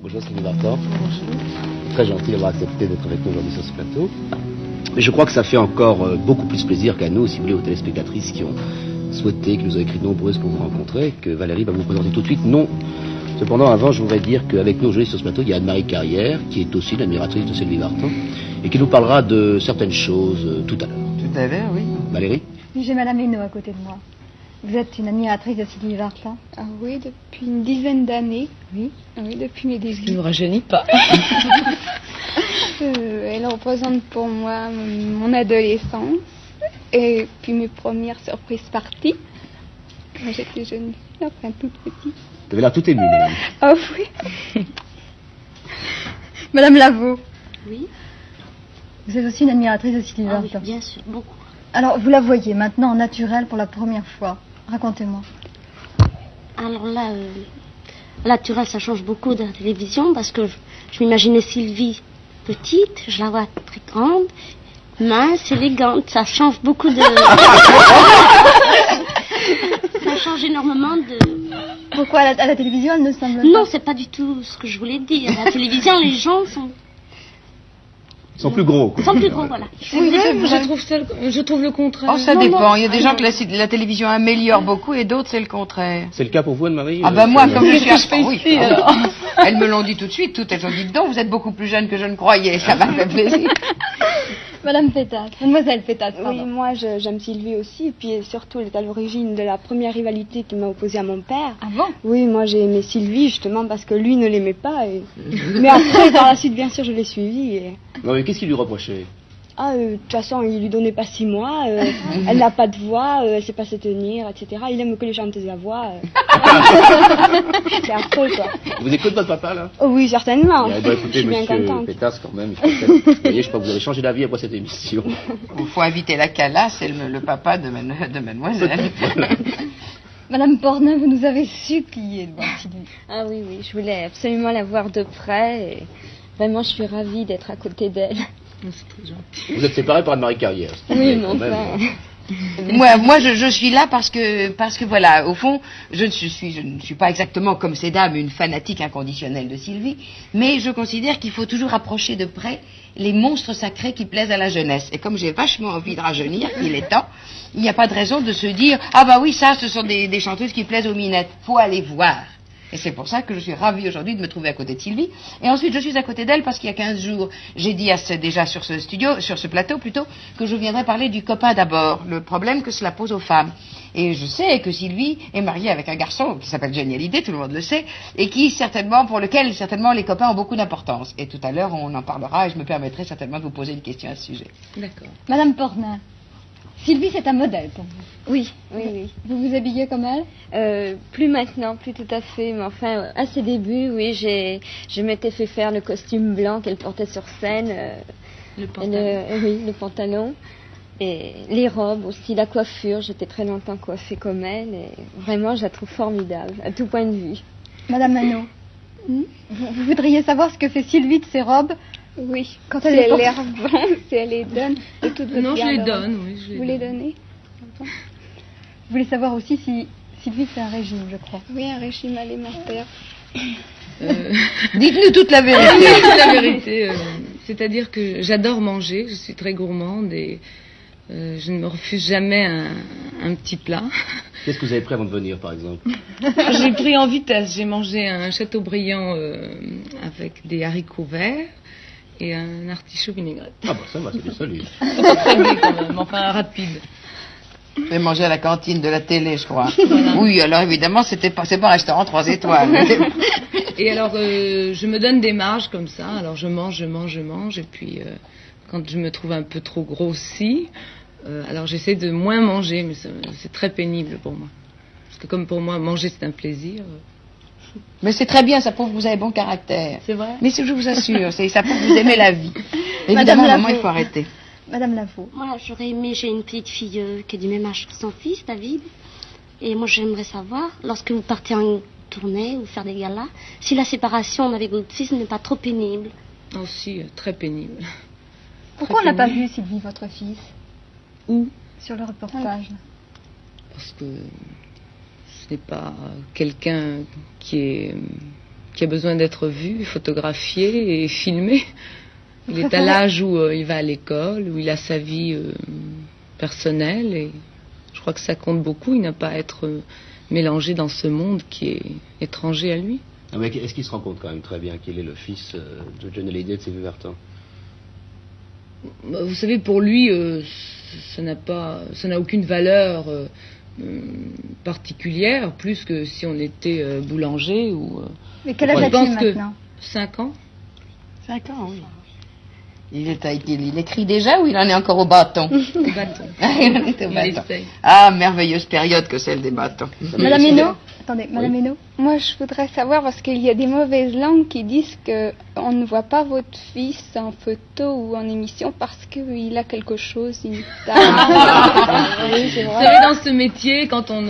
Bonjour Sylvie Vartan. Très gentil d'avoir accepté d'être avec nous aujourd'hui sur ce plateau. Mais je crois que ça fait encore beaucoup plus plaisir qu'à nous, si vous voulez, aux téléspectatrices qui ont souhaité, qui nous ont écrit nombreuses pour vous rencontrer, que Valérie va vous présenter tout de suite. Non. Cependant, avant, je voudrais dire qu'avec nous aujourd'hui sur ce plateau, il y a Anne-Marie Carrière, qui est aussi l'admiratrice de Sylvie Vartan, et qui nous parlera de certaines choses tout à l'heure. Tout à l'heure, oui. Valérie? J'ai Madame Hainaut à côté de moi. Vous êtes une admiratrice de Sylvie Vartan? Ah oui, depuis une dizaine d'années. Oui. Ah oui, depuis mes débuts. Ce qui ne nous rajeunit pas. Elle représente pour moi mon adolescence et puis mes premières surprises parties. Quand j'étais jeune fille, enfin toute petite. Vous avez l'air tout émue, madame. Ah oui. Madame Lavaux, Oui, vous êtes aussi une admiratrice de Sylvie ah oui, Vartan. bien sûr, beaucoup. Alors, vous la voyez maintenant en naturel pour la première fois. Racontez-moi. Alors là, naturel, ça change beaucoup de la télévision parce que je m'imaginais Sylvie petite, je la vois très grande, mince, élégante, ça change beaucoup de... ça change énormément de... Pourquoi à la télévision, elle ne semble pas? Non, c'est pas du tout ce que je voulais dire. À la télévision, les gens sont... Ils sont plus gros, quoi. sont plus gros, voilà. Oui, je trouve le contraire. Oh, ça Non, dépend. non. Il y a des gens que la télévision améliore beaucoup et d'autres, c'est le contraire. C'est le cas pour vous, Anne-Marie? Ah ben moi, comme je suis Qu'est-ce que je fais oui, ici, ah oui. alors Elles me l'ont dit tout de suite, toutes elles ont dit, donc vous êtes beaucoup plus jeune que je ne croyais. Ça m'a fait plaisir. Madame Pétat, Mademoiselle Pétat, Oui, pardon. moi j'aime Sylvie aussi, et puis surtout elle est à l'origine de la première rivalité qui m'a opposée à mon père. Ah bon? Oui, moi j'ai aimé Sylvie justement parce que lui ne l'aimait pas. Mais après, par la suite, bien sûr, je l'ai suivi. Et... Non, mais qu'est-ce qu'il lui reprochait? de toute façon, il lui donnait pas 6 mois, elle n'a pas de voix, elle sait pas se tenir, etc. Il aime que les chanteuses à voix. C'est affreux, quoi. Vous écoutez votre papa, là? Oh oui, certainement. Eh ben, Je écoutez, suis bien monsieur contente. Pétasse, quand même, vous voyez, je crois que vous avez changé d'avis après cette émission. Il faut inviter la Cala, c'est le papa de mademoiselle. Madame Pornin, vous nous avez supplié de voir Sylvie. Ah oui, oui, je voulais absolument la voir de près et vraiment je suis ravie d'être à côté d'elle. C'est très gentil. Vous êtes séparés par Anne-Marie Carrière. Oui, quand mon même. frère. Moi, je suis là parce que voilà, au fond, je ne suis pas exactement comme ces dames une fanatique inconditionnelle de Sylvie, mais je considère qu'il faut toujours approcher de près les monstres sacrés qui plaisent à la jeunesse. Et comme j'ai vachement envie de rajeunir, il est temps, il n'y a pas de raison de se dire, ah bah oui, ça, ce sont des chanteuses qui plaisent aux minettes. Faut aller voir. Et c'est pour ça que je suis ravie aujourd'hui de me trouver à côté de Sylvie. Et ensuite, je suis à côté d'elle parce qu'il y a 15 jours, j'ai dit déjà sur ce plateau plutôt, que je viendrais parler du copain d'abord, le problème que cela pose aux femmes. Et je sais que Sylvie est mariée avec un garçon qui s'appelle Johnny Hallyday, tout le monde le sait, et pour lequel certainement les copains ont beaucoup d'importance. Et tout à l'heure, on en parlera et je me permettrai certainement de vous poser une question à ce sujet. D'accord. Madame Pornin, Sylvie, c'est un modèle pour vous. Oui, oui, oui. Vous vous habillez comme elle? Plus maintenant, plus tout à fait, mais enfin, à ses débuts, oui, je m'étais fait faire le costume blanc qu'elle portait sur scène. Le pantalon. Oui, le pantalon. Et les robes aussi, la coiffure, j'étais très longtemps coiffée comme elle, et vraiment, je la trouve formidable, à tout point de vue. Madame Hainaut, vous voudriez savoir ce que fait Sylvie de ses robes? Oui, Quand si elle est elle portée- les revend, si elle les donne, de toute votre Non, je les garde-robe. donne, oui. Vous les donnez? Je voulais savoir aussi si Sylvie fait un régime, je crois. Oui, un régime alimentaire. Dites-nous toute la vérité. C'est la vérité. C'est-à-dire que j'adore manger, je suis très gourmande et je ne me refuse jamais un petit plat. Qu'est-ce que vous avez pris avant de venir, par exemple? J'ai pris en vitesse, j'ai mangé un Châteaubriand avec des haricots verts et un artichaut vinaigrette. Ah bah ça va, c'est du solide. C'est pas très gai quand même, enfin rapide. J'ai mangé à la cantine de la télé, je crois. Oui, alors évidemment, c'est pas un restaurant 3 étoiles. Et alors, je me donne des marges comme ça. Alors, je mange. Et puis, quand je me trouve un peu trop grossie, alors j'essaie de moins manger, mais c'est très pénible pour moi. Parce que comme pour moi, manger, c'est un plaisir. Mais c'est très bien, ça prouve que vous avez bon caractère. C'est vrai. Mais je vous assure, ça prouve que vous aimez la vie. Évidemment, à un moment, il faut arrêter. Madame Lavaux. Moi, j'aurais aimé, j'ai une petite fille qui est du même âge que son fils, David. Et moi, j'aimerais savoir, lorsque vous partez en tournée ou faire des galas, si la séparation avec votre fils n'est pas trop pénible. Aussi, très pénible. Pourquoi on n'a pas vu Sylvie, votre fils? Où? Sur le reportage. Parce que ce n'est pas quelqu'un qui est qui a besoin d'être vu, photographié et filmé. Il est à l'âge où il va à l'école, où il a sa vie personnelle, et je crois que ça compte beaucoup. Il n'a pas à être mélangé dans ce monde qui est étranger à lui. Ah, mais est-ce qu'il se rend compte quand même très bien qu'il est le fils de Johnny Hallyday de Sylvie Vartan? Vous savez, pour lui, ça n'a aucune valeur particulière, plus que si on était boulanger ou... Mais quel âge a-t-il maintenant? 5 ans. 5 ans, oui. Il écrit déjà ou il en est encore au bâton? Au bâton. Il en est au Il bâton. essaye. Ah, merveilleuse période que celle des bâtons. Madame Hénaud, attendez, Madame Oui. Hénaud. Moi, je voudrais savoir, parce qu'il y a des mauvaises langues qui disent qu'on ne voit pas votre fils en photo ou en émission parce qu'il a quelque chose, une tare. Oui, c'est Vous vrai. savez, dans ce métier, quand on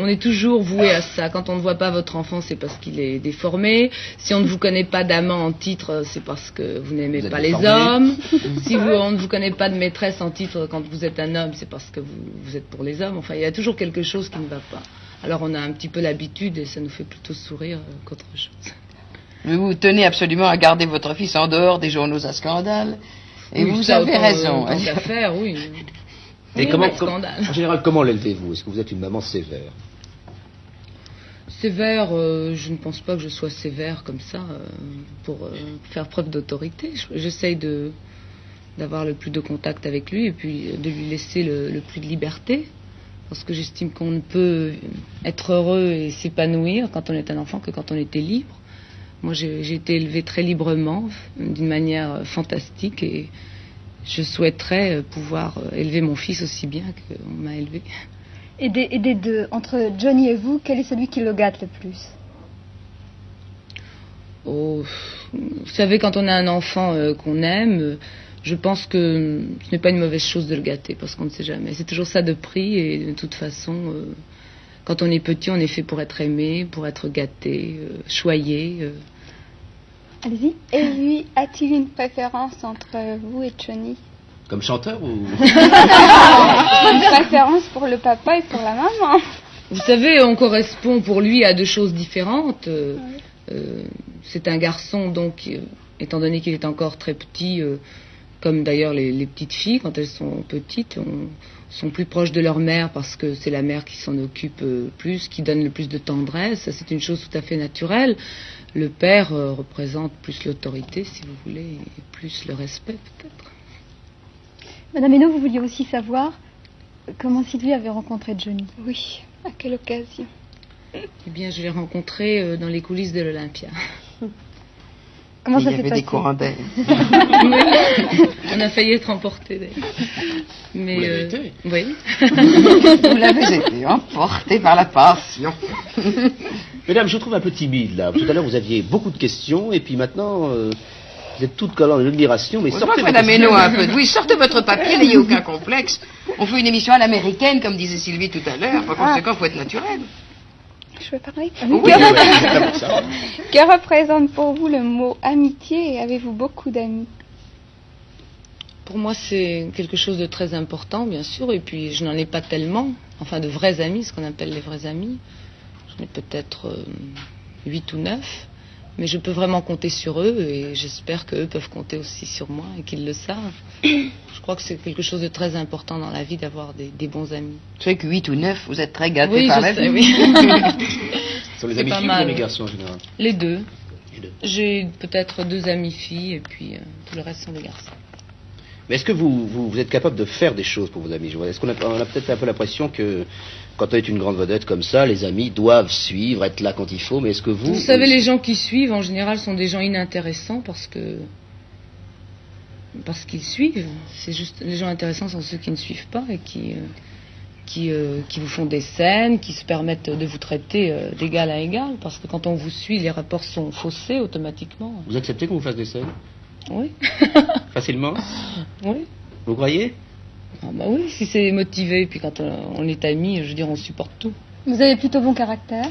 est toujours voué à ça. Quand on ne voit pas votre enfant, c'est parce qu'il est déformé. Si on ne vous connaît pas d'amant en titre, c'est parce que vous n'aimez Vous êtes pas les déformé. hommes. Si on ne vous connaît pas de maîtresse en titre quand vous êtes un homme, c'est parce que vous êtes pour les hommes. Enfin, il y a toujours quelque chose qui ne va pas. Alors on a un petit peu l'habitude et ça nous fait plutôt sourire qu'autre chose. Mais vous tenez absolument à garder votre fils en dehors des journaux à scandale. Et Oui, vous ça, avez autant, raison. tant qu'à faire, oui. Et Oui, comment, pas de scandale. en général, comment l'élevez-vous? Est-ce que vous êtes une maman sévère? Sévère, je ne pense pas que je sois sévère comme ça pour faire preuve d'autorité. J'essaye d'avoir le plus de contact avec lui et puis de lui laisser le plus de liberté. Parce que j'estime qu'on ne peut être heureux et s'épanouir quand on est un enfant que quand on était libre. Moi, j'ai été élevée très librement, d'une manière fantastique, et je souhaiterais pouvoir élever mon fils aussi bien qu'on m'a élevé. Et des deux, entre Johnny et vous, quel est celui qui le gâte le plus? Oh, vous savez, quand on a un enfant qu'on aime, je pense que ce n'est pas une mauvaise chose de le gâter, parce qu'on ne sait jamais. C'est toujours ça de prix, et de toute façon, quand on est petit, on est fait pour être aimé, pour être gâté, choyé. Allez-y. Et lui, a-t-il une préférence entre vous et Johnny? Comme chanteur ou... Une préférence pour le papa et pour la maman? Vous savez, on correspond pour lui à deux choses différentes. C'est un garçon, donc, étant donné qu'il est encore très petit, comme d'ailleurs les petites filles, quand elles sont petites, sont plus proches de leur mère parce que c'est la mère qui s'en occupe plus, qui donne le plus de tendresse. Ça, c'est une chose tout à fait naturelle. Le père représente plus l'autorité, si vous voulez, et plus le respect, peut-être. Madame Hénaud, vous vouliez aussi savoir comment Sylvie avait rencontré Johnny. Oui, à quelle occasion? Eh bien, je l'ai rencontré dans les coulisses de l'Olympia. Comment Il ça y s'est avait passé? des courants d'air. Oui. On a failli être emportés, d'ailleurs. Mais, Vous l'avez été. oui. Vous l'avez été emporté par la passion. Mesdames, je vous trouve un peu timide, là. Tout à l'heure, vous aviez beaucoup de questions, et puis maintenant, vous êtes toutes collant de l'admiration, mais Je vois sortez que vos Madame questions. Hénaud a un peu de... Oui, sortez votre papier, n'ayez aucun complexe. On fait une émission à l'américaine, comme disait Sylvie tout à l'heure. Par conséquent, il faut être naturel. Je peux parler? Oui, oui, c'est là pour ça. Que représente pour vous le mot amitié, et avez-vous beaucoup d'amis? Pour moi, c'est quelque chose de très important, bien sûr, et puis je n'en ai pas tellement. Enfin, de vrais amis, ce qu'on appelle les vrais amis. J'en ai peut-être 8 ou 9, mais je peux vraiment compter sur eux, et j'espère qu'eux peuvent compter aussi sur moi, et qu'ils le savent. Je crois que c'est quelque chose de très important dans la vie d'avoir des bons amis. Vous savez que 8 ou 9, vous êtes très gâtés Oui, par je la sais, vie. oui. Sur les C'est amis pas filles ou mal. les garçons en général? Les deux. Les deux. J'ai peut-être 2 amies filles, et puis tout le reste sont des garçons. Mais est-ce que vous êtes capable de faire des choses pour vos amis? Est-ce qu'on a peut-être un peu l'impression que quand on est une grande vedette comme ça, les amis doivent suivre, être là quand il faut, mais est-ce que Vous savez, les gens qui suivent, en général, sont des gens inintéressants parce qu'ils suivent. C'est juste, les gens intéressants sont ceux qui ne suivent pas et qui vous font des scènes, qui se permettent de vous traiter d'égal à égal, parce que quand on vous suit, les rapports sont faussés automatiquement. Vous acceptez qu'on vous fasse des scènes? Oui. Facilement? Oui. Vous croyez? Ah bah oui, si c'est motivé, puis quand on est amis, je veux dire, on supporte tout. Vous avez plutôt bon caractère.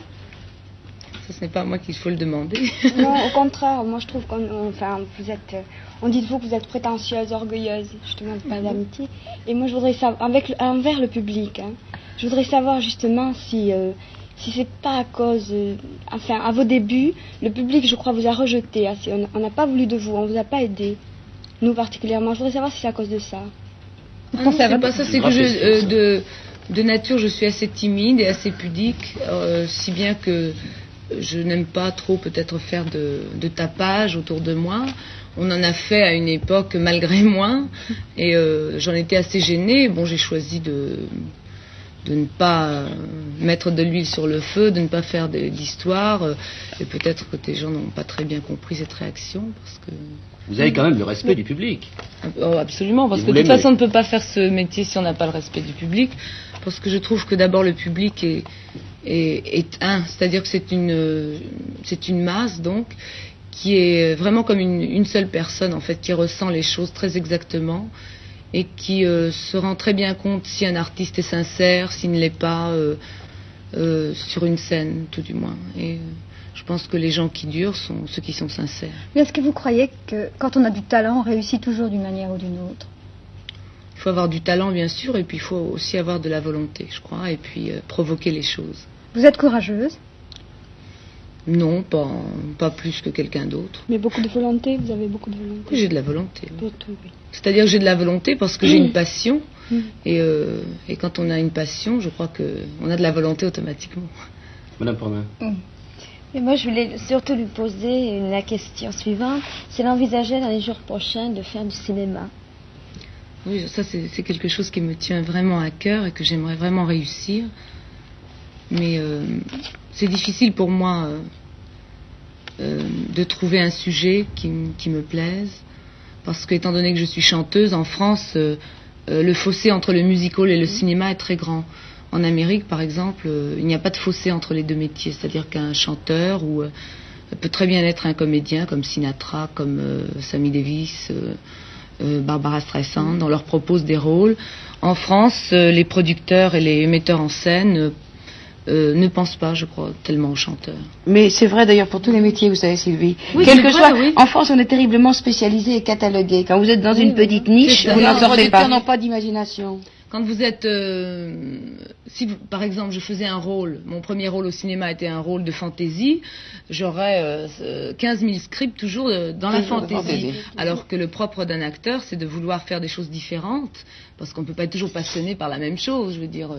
Ça, ce n'est pas à moi qu'il faut le demander. Non, au contraire, moi je trouve vous êtes, on dit de vous que vous êtes prétentieuse, orgueilleuse, je demande pas d'amitié. Et moi je voudrais savoir, envers le public, hein, je voudrais savoir justement si si c'est pas à cause, enfin, à vos débuts, le public, je crois, vous a rejeté. On n'a pas voulu de vous, on vous a pas aidé. Nous particulièrement. Je voudrais savoir si c'est à cause de ça. Ah non, c'est pas ça, c'est que de nature, je suis assez timide et assez pudique, si bien que je n'aime pas trop peut-être faire de tapage autour de moi. On en a fait à une époque malgré moi, et j'en étais assez gênée. Bon, j'ai choisi de ne pas mettre de l'huile sur le feu, de ne pas faire d'histoire, et peut-être que les gens n'ont pas très bien compris cette réaction, parce que... Vous avez quand même le respect du public. Oh, absolument, parce que de toute façon, on ne peut pas faire ce métier si on n'a pas le respect du public, parce que je trouve que d'abord le public est un, c'est-à-dire que c'est une masse, donc, qui est vraiment comme une seule personne, en fait, qui ressent les choses très exactement, et qui se rend très bien compte si un artiste est sincère, s'il ne l'est pas, sur une scène, tout du moins. Et je pense que les gens qui durent sont ceux qui sont sincères. Mais est-ce que vous croyez que quand on a du talent, on réussit toujours d'une manière ou d'une autre? Il faut avoir du talent, bien sûr, et puis il faut aussi avoir de la volonté, je crois, et puis provoquer les choses. Vous êtes courageuse? Non, pas plus que quelqu'un d'autre. Mais beaucoup de volonté, vous avez beaucoup de volonté. Oui, j'ai de la volonté. Oui. Oui. C'est-à-dire que j'ai de la volonté parce que j'ai une passion, et quand on a une passion, je crois qu'on a de la volonté automatiquement. Madame Pornin. Et moi, je voulais surtout lui poser la question suivante. Si elle envisageait dans les jours prochains de faire du cinéma. Oui, ça c'est quelque chose qui me tient vraiment à cœur et que j'aimerais vraiment réussir. Mais c'est difficile pour moi de trouver un sujet qui me plaise. Parce qu'étant donné que je suis chanteuse, en France, le fossé entre le musical et le cinéma est très grand. En Amérique, par exemple, il n'y a pas de fossé entre les deux métiers. C'est-à-dire qu'un chanteur peut très bien être un comédien, comme Sinatra, comme Sammy Davis, Barbara Streisand. On leur propose des rôles. En France, les producteurs et les metteurs en scène ne pensent pas, je crois, tellement aux chanteurs. Mais c'est vrai d'ailleurs pour tous les métiers, vous savez, Sylvie. Oui, Quel que vrai, soit, oui. en France, on est terriblement spécialisé et catalogué. Quand vous êtes dans une petite niche, vous n'en sortez pas. Les producteurs n'ont pas d'imagination. Quand vous êtes... par exemple, je faisais un rôle, mon premier rôle au cinéma était un rôle de fantaisie, j'aurais 15 000 scripts toujours dans la fantaisie. Alors que le propre d'un acteur, c'est de vouloir faire des choses différentes, parce qu'on ne peut pas être toujours passionné par la même chose. Je veux dire,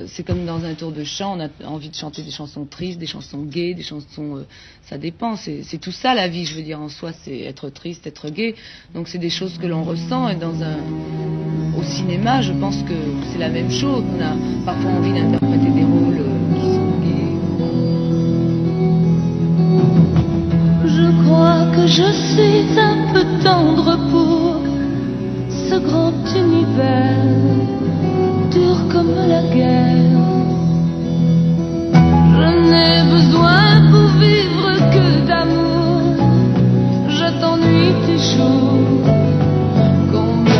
c'est comme dans un tour de chant, on a envie de chanter des chansons tristes, des chansons gaies, des chansons... ça dépend, c'est tout ça la vie, je veux dire, en soi, c'est être triste, être gai. Donc c'est des choses que l'on ressent, et au cinéma, je pense que c'est la même chose. On a parfois envie d'interpréter des rôles qui sont gays. Je crois que je suis un peu tendre pour ce grand univers, dur comme la guerre. Je n'ai besoin pour vivre que d'amour. Je t'ennuie toujours quand même.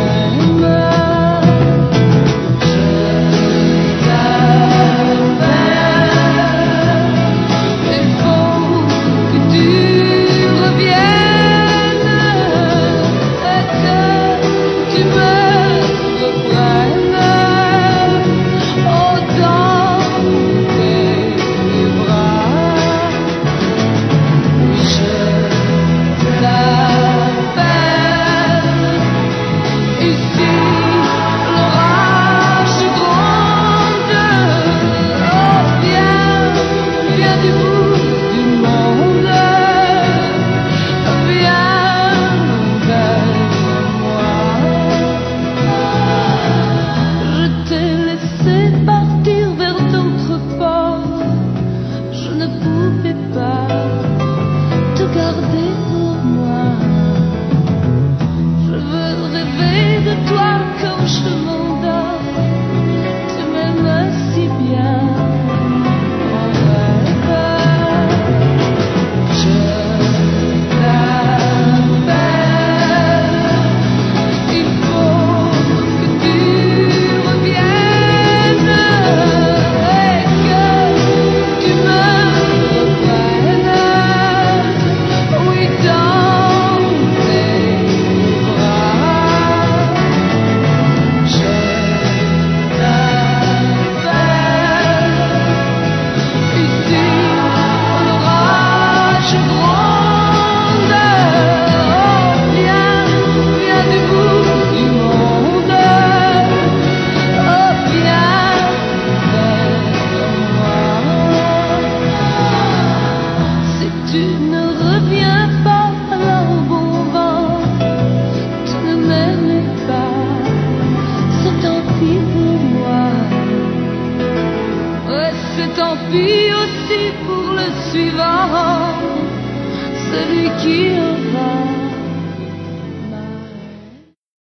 Oui, et tant pis aussi pour le suivant, celui qui en va.